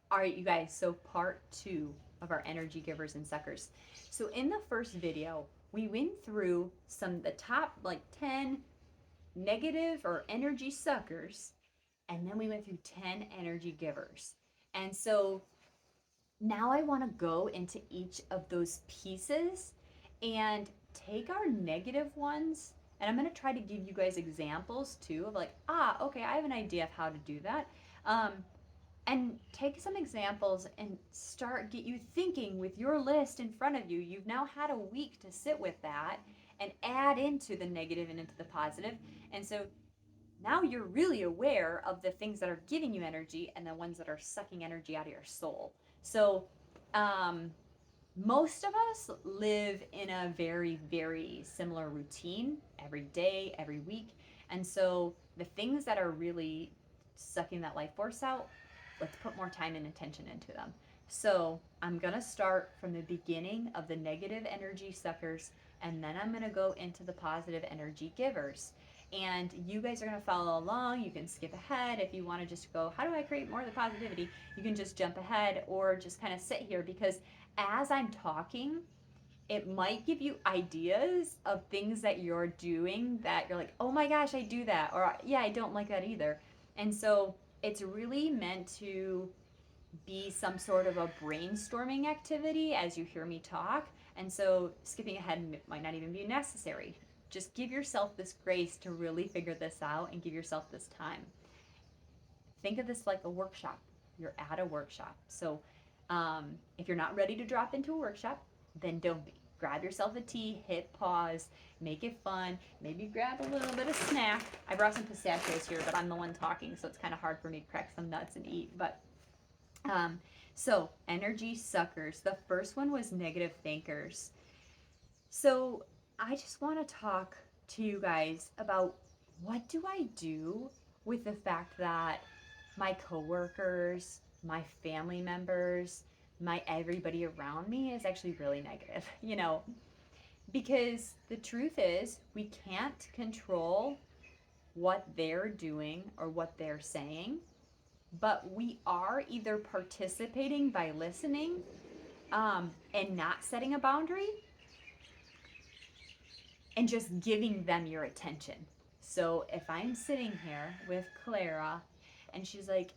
All right, you guys, so part two of our energy givers and suckers. So in the first video, we went through the top like 10 negative or energy suckers, and then we went through 10 energy givers. And so now I want to go into each of those pieces and take our negative ones, and I'm going to try to give you guys examples too of like, okay, I have an idea of how to do that. Um, and take some examples and get you thinking with your list in front of you. You've now had a week to sit with that and add into the negative and into the positive. And so now you're really aware of the things that are giving you energy and the ones that are sucking energy out of your soul. So, um, most of us live in a very, very similar routine every day, every week. And so the things that are really sucking that life force out, let's put more time and attention into them. So I'm going to start from the beginning of the negative energy suckers, and then I'm going to go into the positive energy givers. And you guys are going to follow along. You can skip ahead if you want to just go, how do I create more of the positivity? You can just jump ahead or just kind of sit here, because as I'm talking, it might give you ideas of things that you're doing that you're like, oh my gosh, I do that. Or yeah, I don't like that either. And so it's really meant to be some sort of a brainstorming activity as you hear me talk. And so skipping ahead might not even be necessary. Just give yourself this grace to really figure this out and give yourself this time. Think of this like a workshop. You're at a workshop. So if you're not ready to drop into a workshop, then don't be. Grab yourself a tea, hit pause, make it fun. Maybe grab a little bit of snack. I brought some pistachios here, but I'm the one talking, so it's kind of hard for me to crack some nuts and eat. But um, so energy suckers. The first one was negative thinkers. So I just want to talk to you guys about what do I do with the fact that my coworkers, my family members, my everybody around me is actually really negative, because the truth is we can't control what they're doing or what they're saying, but we are either participating by listening and not setting a boundary and just giving them your attention. So if I'm sitting here with Clara and she's like,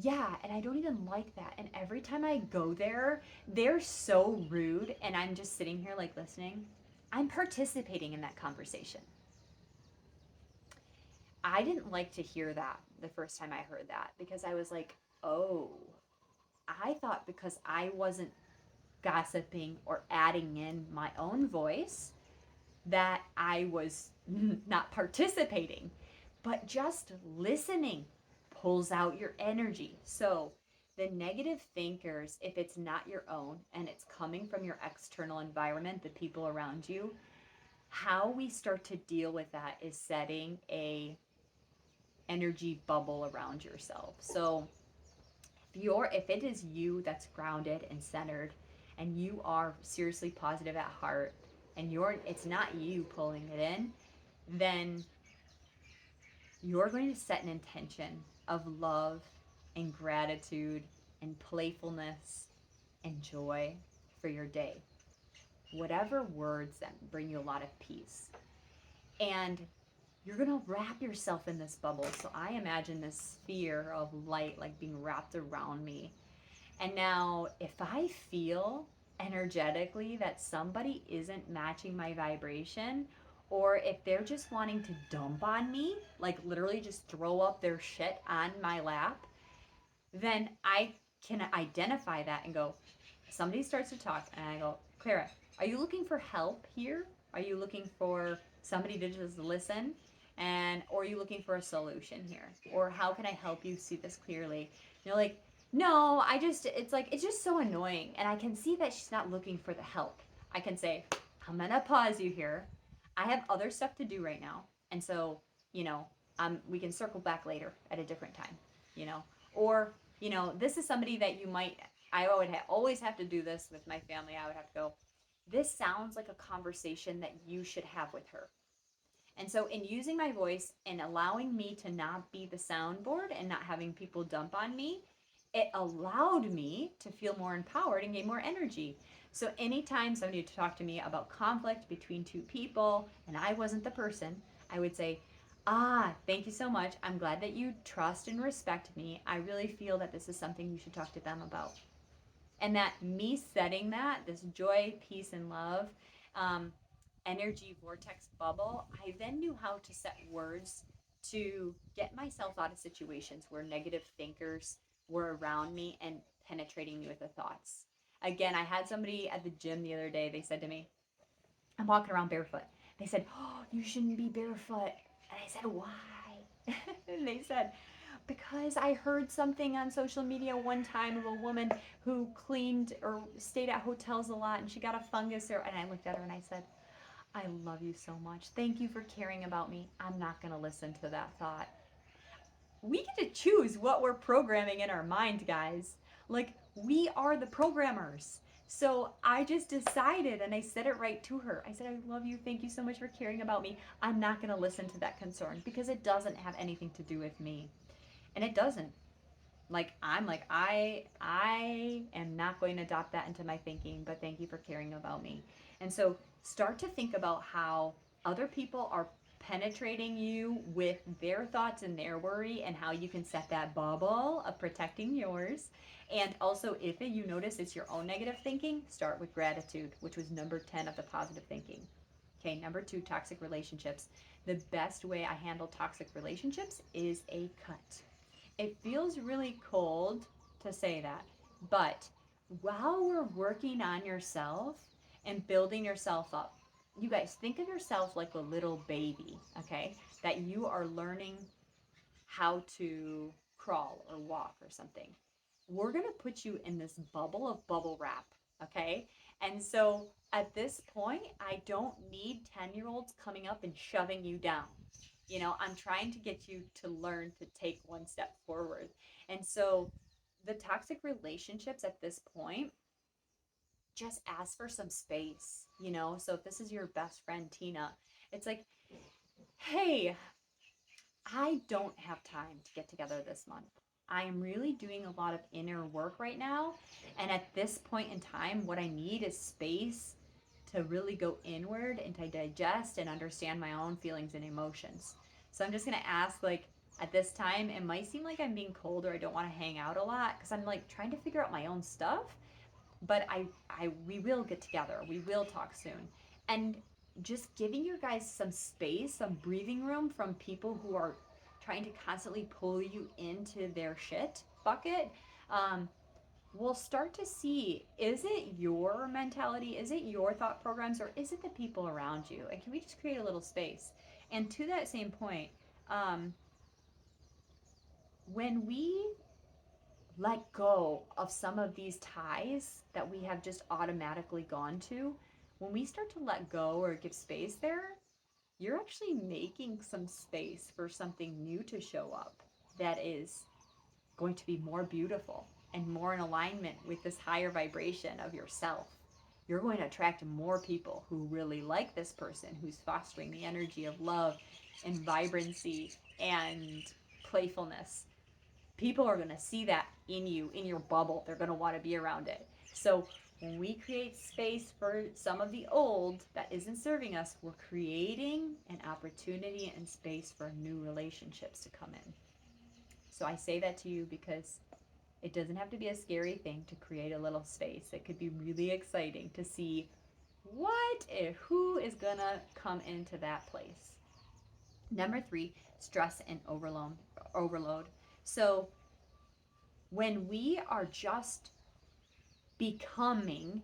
yeah, and I don't even like that. And every time I go there, they're so rude, and I'm just sitting here like listening. I'm participating in that conversation. I didn't like to hear that the first time I heard that, because I was like, oh, I thought because I wasn't gossiping or adding in my own voice that I was not participating, but just listening pulls out your energy. So, the negative thinkers, if it's not your own and it's coming from your external environment, the people around you, how we start to deal with that is setting a energy bubble around yourself. So, if it is you that's grounded and centered and you are seriously positive at heart and it's not you pulling it in, then you're going to set an intention of love and gratitude and playfulness and joy for your day. Whatever words that bring you a lot of peace. And you're going to wrap yourself in this bubble. So I imagine this sphere of light like being wrapped around me. And now, if I feel energetically that somebody isn't matching my vibration, or if they're just wanting to dump on me, like literally just throw up their shit on my lap, then I can identify that and go, somebody starts to talk, and I go, Clara, are you looking for help here? Are you looking for somebody to just listen? Or are you looking for a solution here? Or how can I help you see this clearly? You're like, no, it's just so annoying. And I can see that she's not looking for the help. I can say, I'm going to pause you here. I have other stuff to do right now. And so, you know, we can circle back later at a different time, you know, or, this is somebody that I would always have to do this with my family. I would have to go, this sounds like a conversation that you should have with her. And so, in using my voice and allowing me to not be the soundboard and not having people dump on me, it allowed me to feel more empowered and gain more energy. So anytime somebody would talk to me about conflict between two people and I wasn't the person, I would say, ah, thank you so much. I'm glad that you trust and respect me. I really feel that this is something you should talk to them about. And that me setting that, this joy, peace, and love, um, energy vortex bubble, I then knew how to set words to get myself out of situations where negative thinkers were around me and penetrating me with the thoughts. Again, I had somebody at the gym the other day, they said to me, I'm walking around barefoot. They said, oh, you shouldn't be barefoot. And I said, why? And they said, because I heard something on social media one time of a woman who cleaned or stayed at hotels a lot and she got a fungus there. And I looked at her and I said, I love you so much. Thank you for caring about me. I'm not going to listen to that thought. We get to choose what we're programming in our mind, guys. Like, we are the programmers. So I just decided, and I said it right to her. I said, I love you. Thank you so much for caring about me. I'm not going to listen to that concern because it doesn't have anything to do with me. And it doesn't. I am not going to adopt that into my thinking, but thank you for caring about me. And so start to think about how other people are penetrating you with their thoughts and their worry, and how you can set that bubble of protecting yours. And also, if you notice it's your own negative thinking, start with gratitude, which was number 10 of the positive thinking. Okay, number 2, toxic relationships. The best way I handle toxic relationships is a cut. It feels really cold to say that, but while we're working on yourself and building yourself up, you guys think of yourself like a little baby, okay? That you are learning how to crawl or walk or something. We're going to put you in this bubble of bubble wrap, okay? And so at this point, I don't need 10-year-olds coming up and shoving you down. I'm trying to get you to learn to take one step forward. And so the toxic relationships at this point, just ask for some space. So if this is your best friend, Tina, it's like, hey, I don't have time to get together this month. I am really doing a lot of inner work right now. And at this point in time, what I need is space to really go inward and to digest and understand my own feelings and emotions. So I'm just going to ask, like, at this time, it might seem like I'm being cold or I don't want to hang out a lot because I'm like trying to figure out my own stuff. But we will get together. We will talk soon. And just giving you guys some space, some breathing room from people who are trying to constantly pull you into their shit bucket. Um, we'll start to see, is it your mentality? Is it your thought programs? Or is it the people around you? And can we just create a little space? And to that same point, um, when we let go of some of these ties that we have just automatically gone to, when we start to let go or give space there, you're actually making some space for something new to show up that is going to be more beautiful and more in alignment with this higher vibration of yourself. You're going to attract more people who really like this person who's fostering the energy of love and vibrancy and playfulness. People are going to see that in you, in your bubble. They're going to want to be around it. So when we create space for some of the old that isn't serving us, we're creating an opportunity and space for new relationships to come in. So I say that to you because it doesn't have to be a scary thing to create a little space. It could be really exciting to see what if who is gonna come into that place. Number 3, stress and overload. So when we are just becoming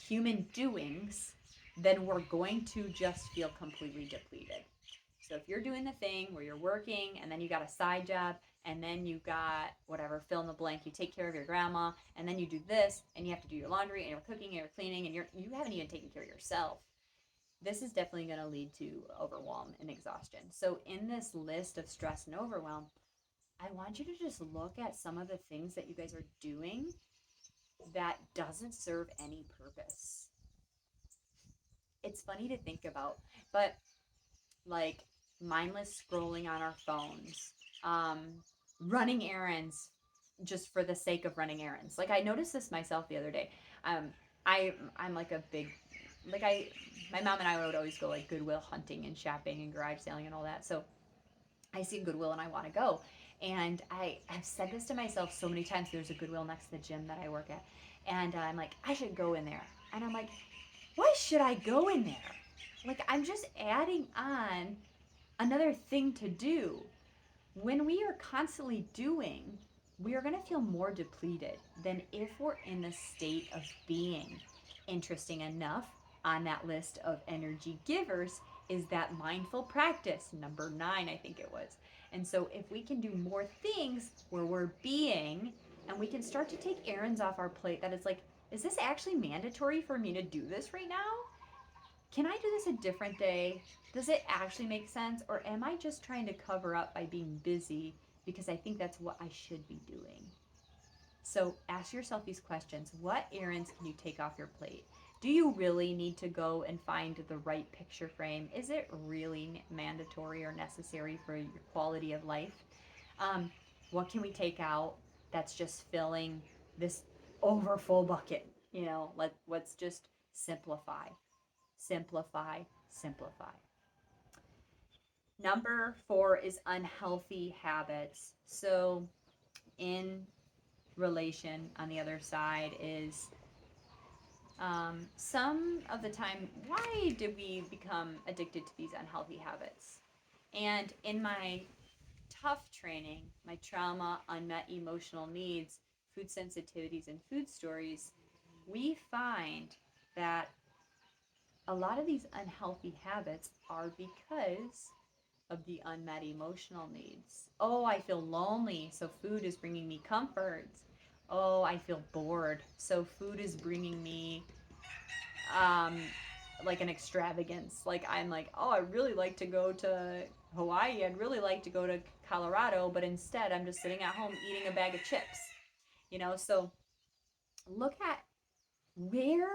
human doings, then we're going to just feel completely depleted. So if you're doing the thing where you're working and then you got a side job and then you got whatever, fill in the blank, you take care of your grandma and then you do this and you have to do your laundry and you're cooking and you're cleaning and you haven't even taken care of yourself. This is definitely going to lead to overwhelm and exhaustion. So in this list of stress and overwhelm, I want you to just look at some of the things that you guys are doing that doesn't serve any purpose. It's funny to think about, but like mindless scrolling on our phones, running errands, just for the sake of running errands. Like I noticed this myself the other day. Um, I'm like a big, like my mom and I would always go like Goodwill hunting and shopping and garage selling and all that. So I see Goodwill and I want to go. And I have said this to myself so many times. There's a Goodwill next to the gym that I work at. And I'm like, I should go in there. And I'm like, why should I go in there? Like, I'm just adding on another thing to do. When we are constantly doing, we are going to feel more depleted than if we're in the state of being. Interesting enough, on that list of energy givers is that mindful practice, number 9, I think it was. And so, if we can do more things where we're being, and we can start to take errands off our plate, that it's like, is this actually mandatory for me to do this right now? Can I do this a different day? Does it actually make sense? Or am I just trying to cover up by being busy because I think that's what I should be doing? So ask yourself these questions. What errands can you take off your plate? Do you really need to go and find the right picture frame? Is it really mandatory or necessary for your quality of life? Um, what can we take out that's just filling this overfull bucket? Let's just simplify, simplify, simplify. Number 4 is unhealthy habits. So, in relation, on the other side, is some of the time, why did we become addicted to these unhealthy habits? And in my tough training, my trauma, unmet emotional needs, food sensitivities, and food stories, we find that a lot of these unhealthy habits are because of the unmet emotional needs. Oh, I feel lonely, so food is bringing me comfort. Oh, I feel bored, so food is bringing me um like an extravagance. Like I'm like, "Oh, I really like to go to Hawaii. I'd really like to go to Colorado, but instead I'm just sitting at home eating a bag of chips." So look at where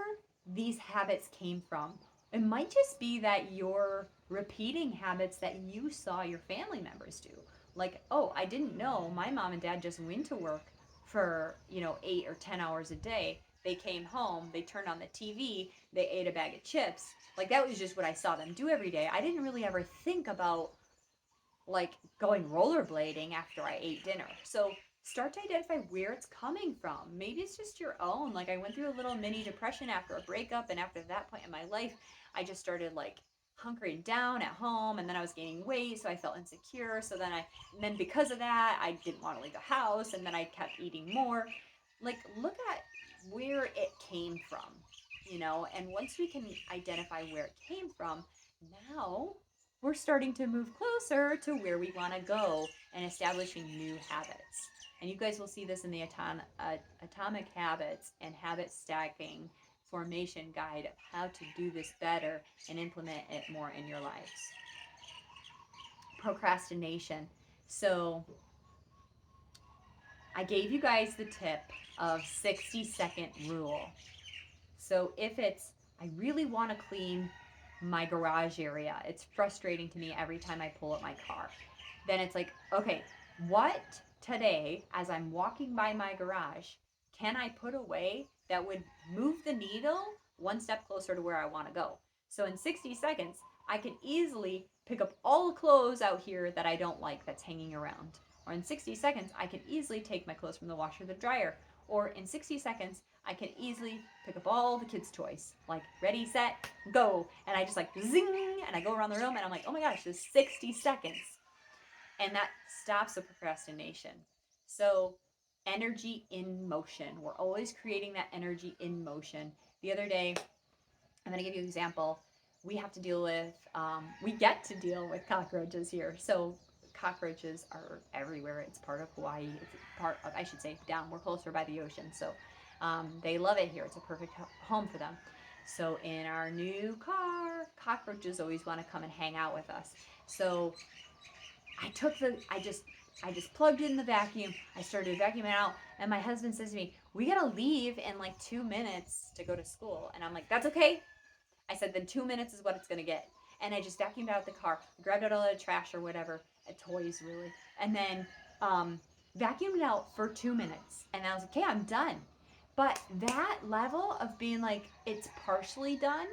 these habits came from. It might just be that you're repeating habits that you saw your family members do. Like, oh, I didn't know my mom and dad just went to work for, 8 or 10 hours a day. They came home, they turned on the TV, they ate a bag of chips. Like, that was just what I saw them do every day. I didn't really ever think about like going rollerblading after I ate dinner. So start to identify where it's coming from. Maybe it's just your own. Like I went through a little mini depression after a breakup, and after that point in my life, I just started like hunkering down at home, and then I was gaining weight, so I felt insecure. And then because of that, I didn't want to leave the house, and then I kept eating more. Like look at where it came from, and once we can identify where it came from, now we're starting to move closer to where we want to go and establishing new habits. And you guys will see this in the Atomic Habits and Habit Stacking Formation Guide of how to do this better and implement it more in your lives. Procrastination. So, I gave you guys the tip of 60-second rule. So, if it's, I really want to clean my garage area. It's frustrating to me every time I pull up my car. Then it's like, okay, what today, as I'm walking by my garage, can I put away that would move the needle one step closer to where I want to go? So in 60 seconds, I can easily pick up all the clothes out here that I don't like that's hanging around. Or in 60 seconds, I can easily take my clothes from the washer to the dryer. Or in 60 seconds, I can easily pick up all the kids' toys. Like, ready, set, go. And I just like zing, and I go around the room, and I'm like, oh my gosh, just 60 seconds. And that stops the procrastination. So, energy in motion. We're always creating that energy in motion. The other day, I'm going to give you an example. We have to deal with, we get to deal with cockroaches here. So, cockroaches are everywhere. It's part of Hawaii. It's part of, I should say, down. We're closer by the ocean. So, they love it here. It's a perfect home for them. So, in our new car, cockroaches always want to come and hang out with us. So, I just plugged in the vacuum. I started vacuuming out, and my husband says to me, "We gotta leave in like 2 minutes to go to school." And I'm like, "That's okay." I said, "Then 2 minutes is what it's gonna get." And I just vacuumed out the car, grabbed out all the trash or whatever, toys really, and then vacuumed it out for 2 minutes, and I was like, okay, I'm done. But that level of being like, it's partially done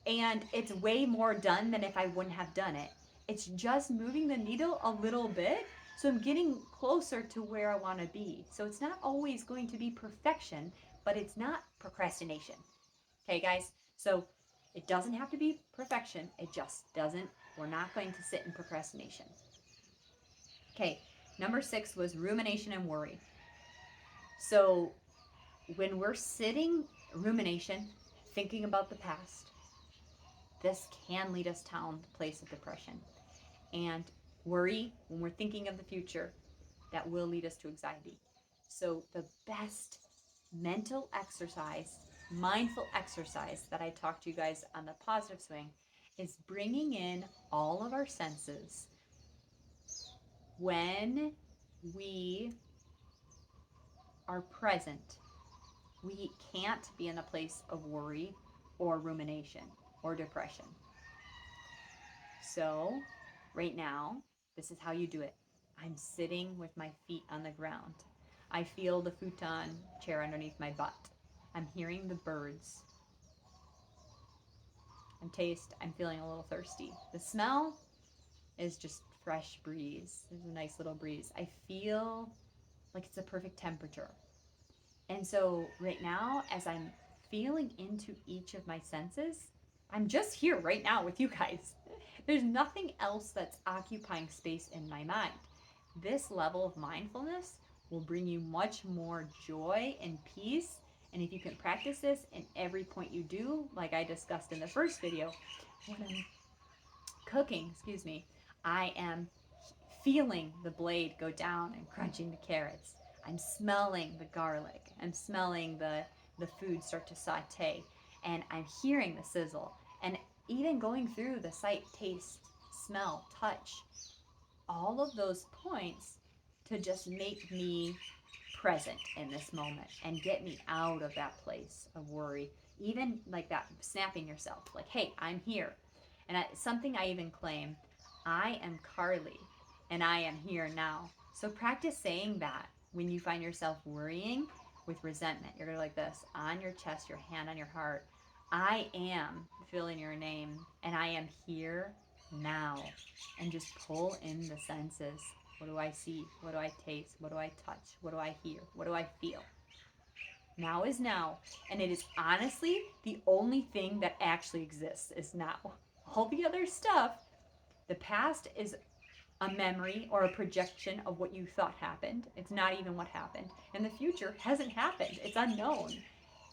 and it's way more done than if I wouldn't have done it. It's just moving the needle a little bit. So I'm getting closer to where I want to be. So it's not always going to be perfection, but it's not procrastination. Okay, guys? So it doesn't have to be perfection. It just doesn't. We're not going to sit in procrastination. Okay, number 6 was rumination and worry. So when we're sitting rumination, thinking about the past, this can lead us down the place of depression. And worry, when we're thinking of the future, that will lead us to anxiety. So the best mental exercise, mindful exercise that I talk to you guys on the positive swing is bringing in all of our senses when we are present. We can't be in a place of worry or rumination or depression. So, right now, this is how you do it. I'm sitting with my feet on the ground. I feel the futon chair underneath my butt. I'm hearing the birds. I'm feeling a little thirsty. The smell is just fresh breeze. There's a nice little breeze. I feel like it's a perfect temperature. And so right now, as I'm feeling into each of my senses, I'm just here right now with you guys. There's nothing else that's occupying space in my mind. This level of mindfulness will bring you much more joy and peace. And if you can practice this in every point you do, like I discussed in the first video, when I'm cooking, I am feeling the blade go down and crunching the carrots. I'm smelling the garlic. I'm smelling the food start to saute. And I'm hearing the sizzle. And even going through the sight, taste, smell, touch, all of those points to just make me present in this moment and get me out of that place of worry. Even like that, snapping yourself, like, hey, I'm here. And something I even claim, I am Carly and I am here now. So practice saying that when you find yourself worrying with resentment. You're going to like this on your chest, your hand on your heart. I am, fill in your name, and I am here now. And just pull in the senses. What do I see? What do I taste? What do I touch? What do I hear? What do I feel? Now is now. And it is honestly the only thing that actually exists is now. All the other stuff, the past is a memory or a projection of what you thought happened. It's not even what happened. And the future hasn't happened. It's unknown.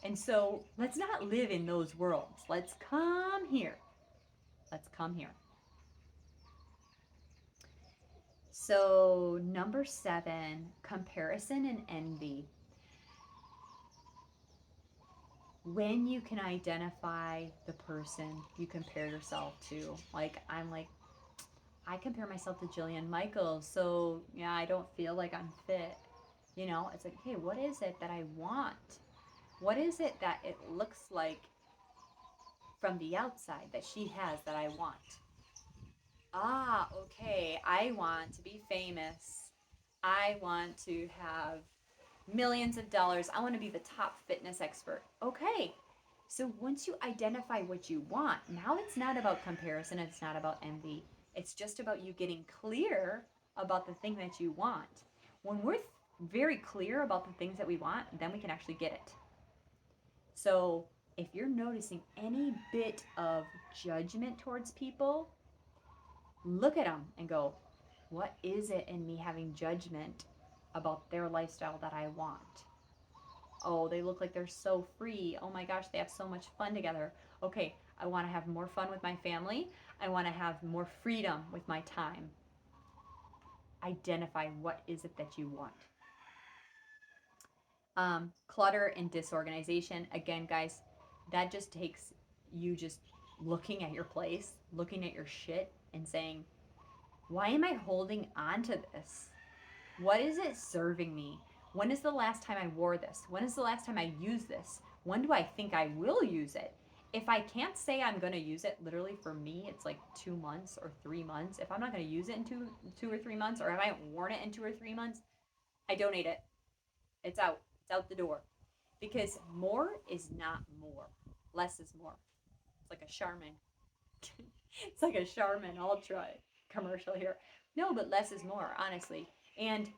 And so let's not live in those worlds. Let's come here. Let's come here. So, number 7, comparison and envy. When you can identify the person you compare yourself to, like I compare myself to Jillian Michaels, so yeah, I don't feel like I'm fit. It's like, hey, what is it that I want? What is it that it looks like from the outside that she has that I want? Ah, okay, I want to be famous. I want to have millions of dollars. I want to be the top fitness expert. Okay. So once you identify what you want, now it's not about comparison, it's not about envy. It's just about you getting clear about the thing that you want. When we're very clear about the things that we want, then we can actually get it. So if you're noticing any bit of judgment towards people, look at them and go, what is it in me having judgment about their lifestyle that I want? Oh, they look like they're so free. Oh my gosh, they have so much fun together. Okay, I want to have more fun with my family. I want to have more freedom with my time. Identify what is it that you want. Clutter and disorganization. Again, guys, that just takes you just looking at your place, looking at your shit, and saying, why am I holding on to this? What is it serving me? When is the last time I wore this? When is the last time I used this? When do I think I will use it? If I can't say I'm going to use it, literally for me, it's like 2 months or 3 months. If I'm not going to use it in two or 3 months, or if I haven't worn it in 2 or 3 months, I donate it. It's out. It's out the door. Because more is not more. Less is more. It's like a Charmin. It's like a Charmin Ultra commercial here. No, but less is more, honestly. And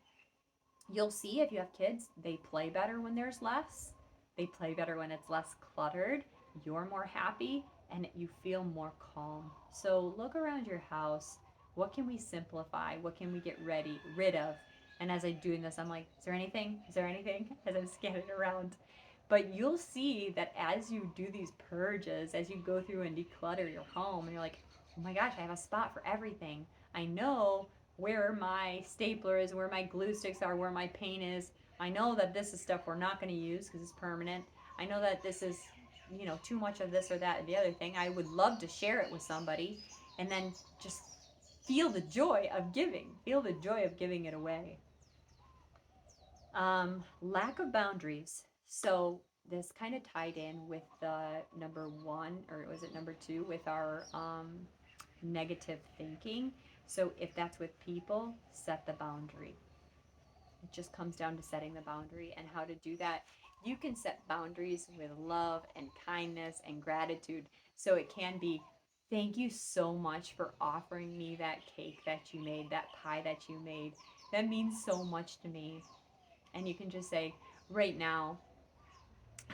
you'll see if you have kids, they play better when there's less. They play better when it's less cluttered. You're more happy and you feel more calm. So look around your house. What can we simplify? What can we get rid of? And as I'm doing this, I'm like, is there anything? Is there anything? As I'm scanning around. But you'll see that as you do these purges, as you go through and declutter your home, and you're like, oh my gosh, I have a spot for everything. I know where my stapler is, where my glue sticks are, where my paint is. I know that this is stuff we're not going to use because it's permanent. I know that this is, too much of this or that or the other thing. I would love to share it with somebody and then just feel the joy of giving, feel the joy of giving it away. Lack of boundaries. So this kind of tied in with the number one, or was it number two, with our negative thinking. So if that's with people, set the boundary. It just comes down to setting the boundary and how to do that. You can set boundaries with love and kindness and gratitude. So it can be, thank you so much for offering me that cake that you made, that pie that you made. That means so much to me. And you can just say, right now,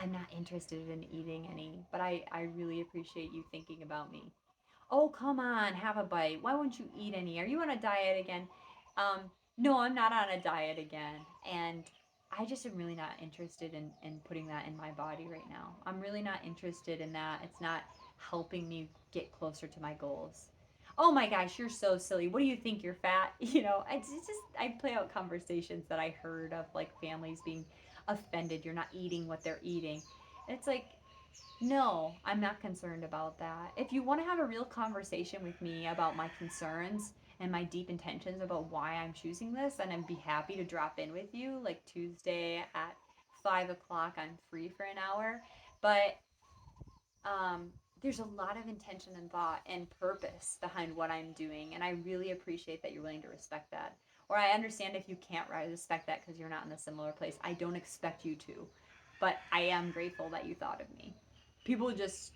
I'm not interested in eating any, but I really appreciate you thinking about me. Oh, come on, have a bite. Why won't you eat any? Are you on a diet again? Um, no, I'm not on a diet again. And I just am really not interested in putting that in my body right now. I'm really not interested in that. It's not helping me get closer to my goals. Oh my gosh, you're so silly. What do you think? You're fat? I play out conversations that I heard of like families being offended. You're not eating what they're eating. And it's like, no, I'm not concerned about that. If you want to have a real conversation with me about my concerns and my deep intentions about why I'm choosing this, then I'd be happy to drop in with you. Like Tuesday at 5 o'clock, I'm free for an hour. But um, there's a lot of intention and thought and purpose behind what I'm doing. And I really appreciate that you're willing to respect that. Or I understand if you can't respect that because you're not in a similar place. I don't expect you to. But I am grateful that you thought of me. People just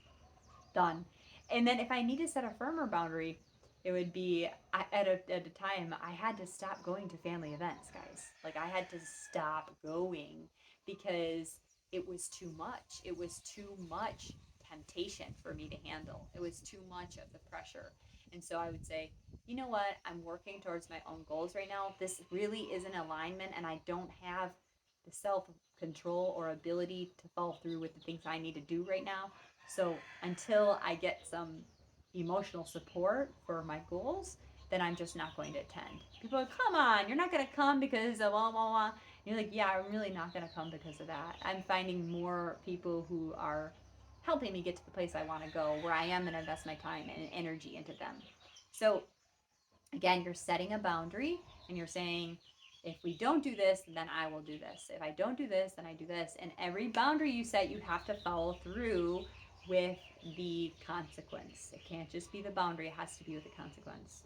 done. And then if I need to set a firmer boundary, it would be at a time I had to stop going to family events, guys. Like I had to stop going because it was too much. It was too much temptation for me to handle. It was too much of the pressure. And so I would say, you know what? I'm working towards my own goals right now. This really is an alignment, and I don't have the self control or ability to follow through with the things I need to do right now. So until I get some emotional support for my goals, then I'm just not going to attend. People are like, come on, you're not going to come because of blah, blah, blah. And you're like, yeah, I'm really not going to come because of that. I'm finding more people who are helping me get to the place I want to go where I am going to invest my time and energy into them. So again, you're setting a boundary and you're saying, if we don't do this, then I will do this. If I don't do this, then I do this. And every boundary you set, you have to follow through with the consequence. It can't just be the boundary, it has to be with the consequence.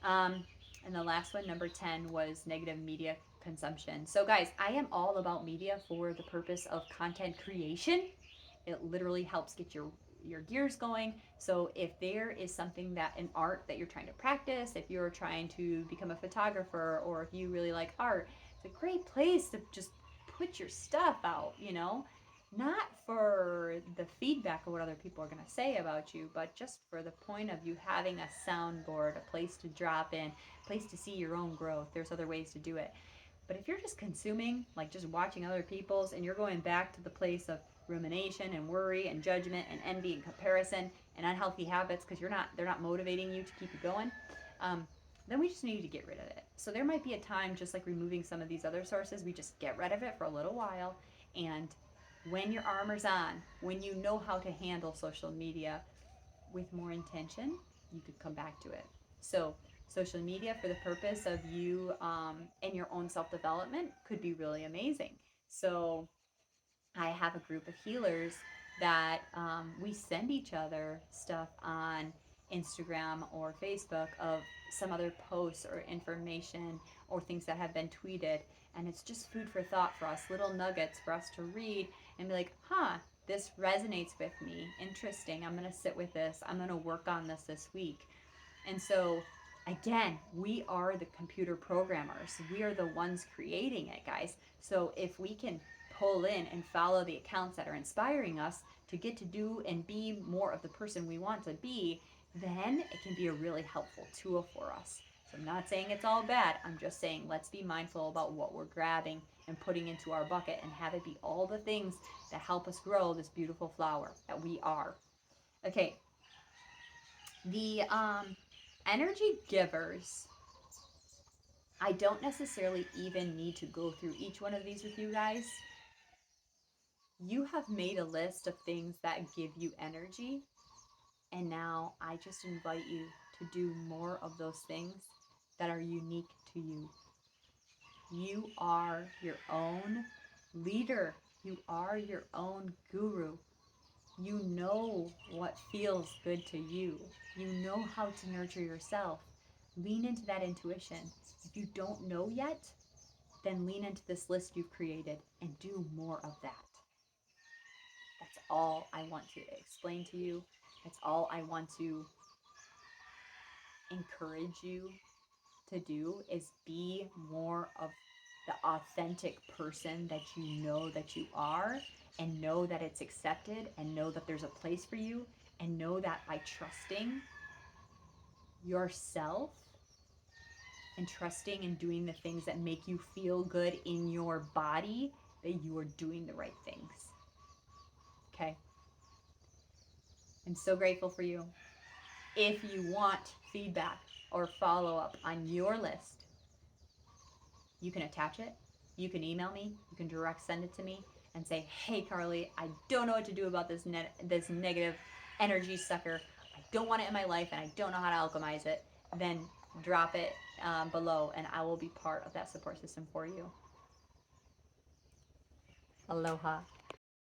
Um, and the last one, number 10, was negative media consumption. So, guys, I am all about media for the purpose of content creation. It literally helps get your gears going. So if there is something that an art that you're trying to practice, if you're trying to become a photographer, or if you really like art, it's a great place to just put your stuff out, not for the feedback of what other people are going to say about you, but just for the point of you having a soundboard, a place to drop in, a place to see your own growth. There's other ways to do it. But if you're just consuming, like just watching other people's, and you're going back to the place of rumination and worry and judgment and envy and comparison and unhealthy habits because they're not motivating you to keep you going, then we just need to get rid of it. So there might be a time, just like removing some of these other sources, we just get rid of it for a little while. And when your armor's on, when you know how to handle social media with more intention, you could come back to it. So social media for the purpose of you and your own self-development could be really amazing. So I have a group of healers that we send each other stuff on Instagram or Facebook of some other posts or information or things that have been tweeted. And it's just food for thought for us, little nuggets for us to read and be like, huh, this resonates with me. Interesting. I'm going to sit with this. I'm going to work on this week. And so, again, we are the computer programmers. We are the ones creating it, guys. So, if we can pull in and follow the accounts that are inspiring us to get to do and be more of the person we want to be, then it can be a really helpful tool for us. So, I'm not saying it's all bad. I'm just saying let's be mindful about what we're grabbing and putting into our bucket and have it be all the things that help us grow this beautiful flower that we are. Okay, the energy givers, I don't necessarily even need to go through each one of these with you guys. You have made a list of things that give you energy, and now I just invite you to do more of those things that are unique to you. You are your own leader, you are your own guru. You know what feels good to you. You know how to nurture yourself. Lean into that intuition. If you don't know yet, then lean into this list you've created and do more of that. That's all I want to explain to you. That's all I want to encourage you to do is be more of the authentic person that you know that you are, and know that it's accepted, and know that there's a place for you, and know that by trusting yourself and trusting and doing the things that make you feel good in your body, that you are doing the right things. Okay? I'm so grateful for you. If you want feedback or follow up on your list, you can attach it. You can email me. You can direct send it to me and say, "Hey, Carly, I don't know what to do about this negative energy sucker. I don't want it in my life, and I don't know how to alchemize it." Then drop it below, and I will be part of that support system for you. Aloha.